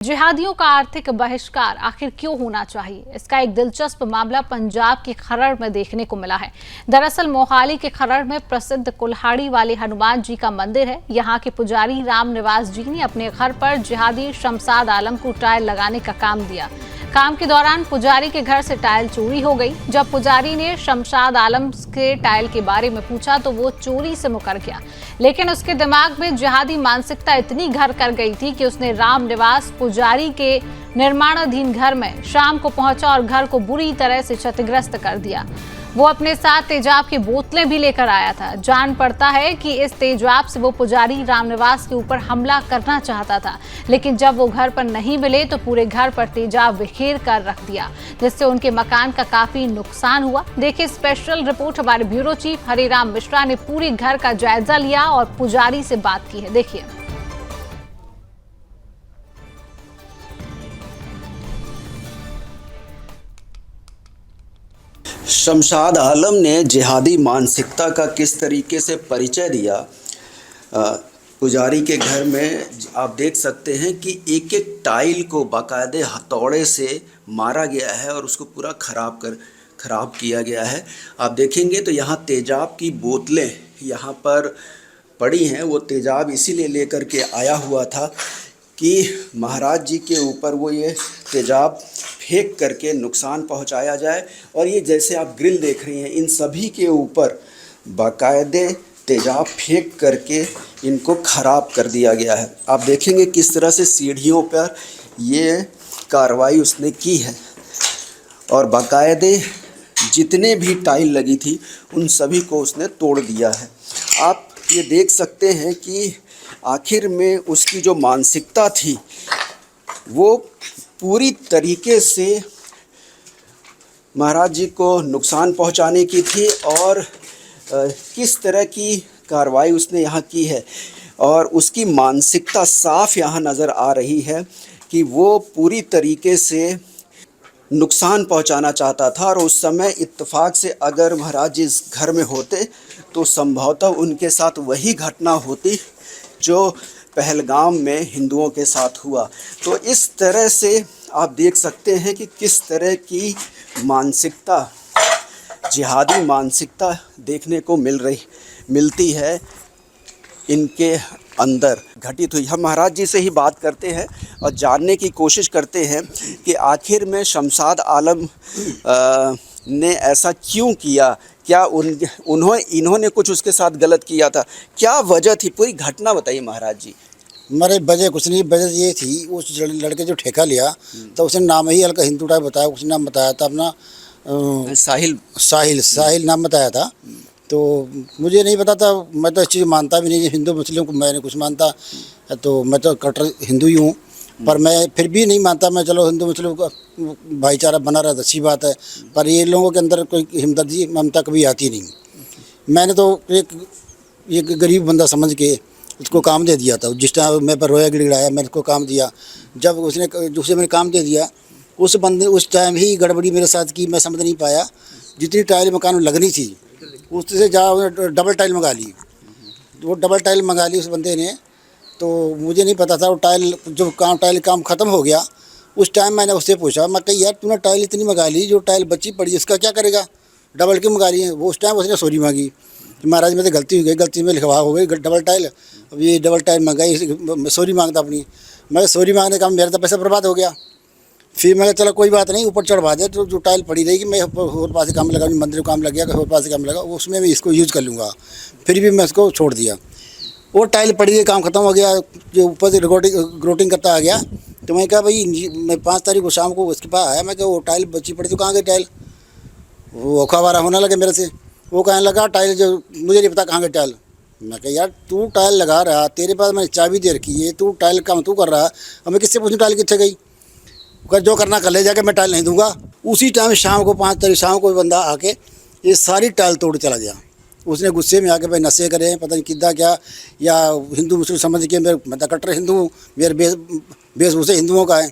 जिहादियों का आर्थिक बहिष्कार आखिर क्यों होना चाहिए? इसका एक दिलचस्प मामला पंजाब के खरड़ में देखने को मिला है। दरअसल मोहाली के खरड़ में प्रसिद्ध कुल्हाड़ी वाले हनुमान जी का मंदिर है। यहाँ के पुजारी राम निवास जी ने अपने घर पर जिहादी शमशाद आलम को टाइल लगाने का काम दिया। काम के दौरान पुजारी के घर से टाइल चोरी हो गई। जब पुजारी ने शमशाद आलम के टाइल के बारे में पूछा तो वो चोरी से मुकर गया, लेकिन उसके दिमाग में जिहादी मानसिकता इतनी घर कर गई थी कि उसने राम निवास पुजारी के निर्माणाधीन घर में शाम को पहुंचा और घर को बुरी तरह से क्षतिग्रस्त कर दिया। वो अपने साथ तेजाब की बोतलें भी लेकर आया था। जान पड़ता है कि इस तेजाब से वो पुजारी रामनिवास के ऊपर हमला करना चाहता था, लेकिन जब वो घर पर नहीं मिले तो पूरे घर पर तेजाब बिखेर कर रख दिया, जिससे उनके मकान का काफी नुकसान हुआ। देखिए स्पेशल रिपोर्ट हमारे ब्यूरो चीफ हरिराम मिश्रा ने पूरी घर का जायजा लिया और पुजारी से बात की है। देखिए। शमशाद आलम ने जिहादी मानसिकता का किस तरीके से परिचय दिया। पुजारी के घर में आप देख सकते हैं कि एक एक टाइल को बाकायदे हथौड़े से मारा गया है और उसको पूरा खराब किया गया है। आप देखेंगे तो यहाँ तेजाब की बोतलें यहाँ पर पड़ी हैं। वो तेजाब इसीलिए लेकर के आया हुआ था कि महाराज जी के ऊपर वो ये तेजाब फेंक करके नुकसान पहुंचाया जाए। और ये जैसे आप ग्रिल देख रही हैं, इन सभी के ऊपर बाकायदे तेजाब फेंक करके इनको ख़राब कर दिया गया है। आप देखेंगे किस तरह से सीढ़ियों पर ये कार्रवाई उसने की है और बाकायदे जितने भी टाइल लगी थी उन सभी को उसने तोड़ दिया है। आप ये देख सकते हैं कि आखिर में उसकी जो मानसिकता थी वो पूरी तरीके से महाराज जी को नुकसान पहुंचाने की थी और किस तरह की कार्रवाई उसने यहाँ की है और उसकी मानसिकता साफ यहाँ नज़र आ रही है कि वो पूरी तरीके से नुकसान पहुंचाना चाहता था। और उस समय इत्तेफाक से अगर महाराज जी इस घर में होते तो संभवतः उनके साथ वही घटना होती जो पहलगाम में हिंदुओं के साथ हुआ। तो इस तरह से आप देख सकते हैं कि किस तरह की मानसिकता, जिहादी मानसिकता देखने को मिलती है इनके अंदर घटित हुई। हम महाराज जी से ही बात करते हैं और जानने की कोशिश करते हैं कि आखिर में शमशाद आलम ने ऐसा क्यों किया। क्या इन्होंने कुछ उसके साथ गलत किया था? क्या वजह थी? पूरी घटना बताइए महाराज जी। मेरे वजह कुछ नहीं, वजह ये थी उस लड़के जो ठेका लिया तो उसने नाम ही हल्का हिंदू टाइप बताया। उसने नाम बताया था अपना साहिल नाम बताया था। तो मुझे नहीं पता था, मैं तो इस चीज़ मानता भी नहीं, हिंदू मुस्लिम को मैंने कुछ मानता, तो मैं तो कट्टर हिंदू ही हूँ, पर मैं फिर भी नहीं मानता। मैं चलो हिंदू मुस्लिम का भाईचारा बना रहा, अच्छी बात है, पर ये लोगों के अंदर कोई हमदर्दी ममता कभी आती नहीं। मैंने तो एक गरीब बंदा समझ के उसको काम दे दिया था। जिस टाइम मैं पर रोया गिड़गिड़ाया, मैंने उसको काम दिया। जब उसने मैंने काम दे दिया, उस बंदे उस टाइम ही गड़बड़ी मेरे साथ की, मैं समझ नहीं पाया। जितनी टाइल मकान में लगनी थी उससे डबल टाइल मंगा ली। वो डबल टाइल मंगा ली उस बंदे ने, तो मुझे नहीं पता था। वो टाइल जो काम ख़त्म हो गया उस टाइम मैंने उससे पूछा, मैं कही यार तूने टाइल इतनी मंगा ली, जो टाइल बची पड़ी इसका क्या करेगा, डबल क्यों मंगा ली है? वो उस टाइम उसने सॉरी मांगी, महाराज में तो गलती हो गई, गलती में लिखवा हो गई डबल टाइल, अब ये डबल टाइल मंगाई, सॉरी मांगता अपनी। मैं सॉरी मांगने का मेरा तो पैसा बर्बाद हो गया। फिर मैं चलो कोई बात नहीं, ऊपर चढ़वा दे, तो जो टाइल पड़ी रहेगी मैं और पास से काम लगा, मंदिर काम लग गया, और पास से काम लगा, उसमें मैं इसको यूज़ कर लूँगा। फिर भी मैं इसको छोड़ दिया। वो टाइल पड़ी गई, काम ख़त्म हो गया, जो ऊपर से ग्रोटिंग करता आ गया। तो मैं कहा भाई, मैं 5 तारीख को शाम को उसके पास आया, मैं कहा वो टाइल बची पड़ी तो कहाँ गई टाइल? वो अखावारा होने लगे मेरे से। वो कहने लगा टाइल जो मुझे नहीं पता कहाँ गई टाइल। मैं कहा यार तू टाइल लगा रहा, तेरे पास मैंने चाबी दे रखी है, तू टाइल काम तू कर रहा, अब मैं किससे पूछूं टाइल कितने गई? जो करना कर ले जाके, मैं टाइल नहीं दूंगा। उसी टाइम शाम को 5 तारीख शाम को बंदा आके ये सारी टाइल तोड़ चला गया। उसने गुस्से में आके भाई नशे करे, पता नहीं कितना क्या, या हिंदू मुस्लिम समझ के मैं तो कट्टर हिंदू हूँ, मेरे वेशभूषा हिंदुओं का है,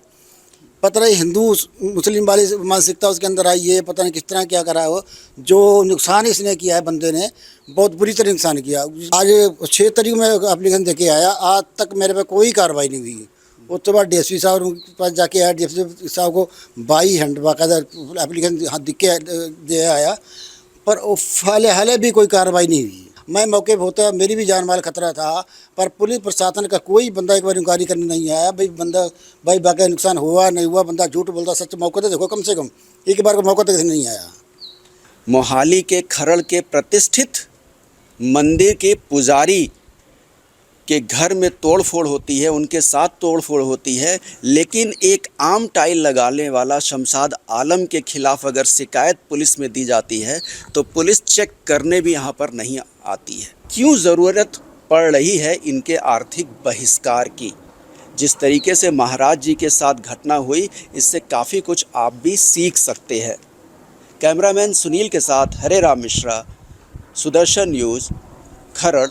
पता नहीं हिंदू मुस्लिम वाली मानसिकता उसके अंदर आई है, पता नहीं किस तरह क्या करा है। वो जो नुकसान इसने किया है बंदे ने, बहुत बुरी तरह नुकसान किया। आज 6 तारीख में एप्लीकेशन देके आया, आज तक मेरे पे कोई कार्रवाई नहीं हुई। उसके बाद DSP साहब के पास जाके आया, DSP साहब को बाई हैंड बाकायदा एप्लीकेशन हाथ दिख के दे आया, पर वो हाले भी कोई कार्रवाई नहीं हुई। मैं मौके पर होता, मेरी भी जान माल खतरा था, पर पुलिस प्रशासन का कोई बंदा एक बार इंक्वायरी करने नहीं आया। भाई बाकी नुकसान हुआ नहीं हुआ, बंदा झूठ बोलता सच मौके तो देखो, कम से कम एक बार को मौका तक नहीं आया। मोहाली के खरड़ के प्रतिष्ठित मंदिर के पुजारी के घर में तोड़फोड़ होती है, उनके साथ तोड़फोड़ होती है, लेकिन एक आम टाइल लगाने वाला शमशाद आलम के खिलाफ अगर शिकायत पुलिस में दी जाती है तो पुलिस चेक करने भी यहाँ पर नहीं आती है। क्यों ज़रूरत पड़ रही है इनके आर्थिक बहिष्कार की? जिस तरीके से महाराज जी के साथ घटना हुई, इससे काफ़ी कुछ आप भी सीख सकते हैं। कैमरामैन सुनील के साथ हरे राम मिश्रा, सुदर्शन न्यूज़, खरड़।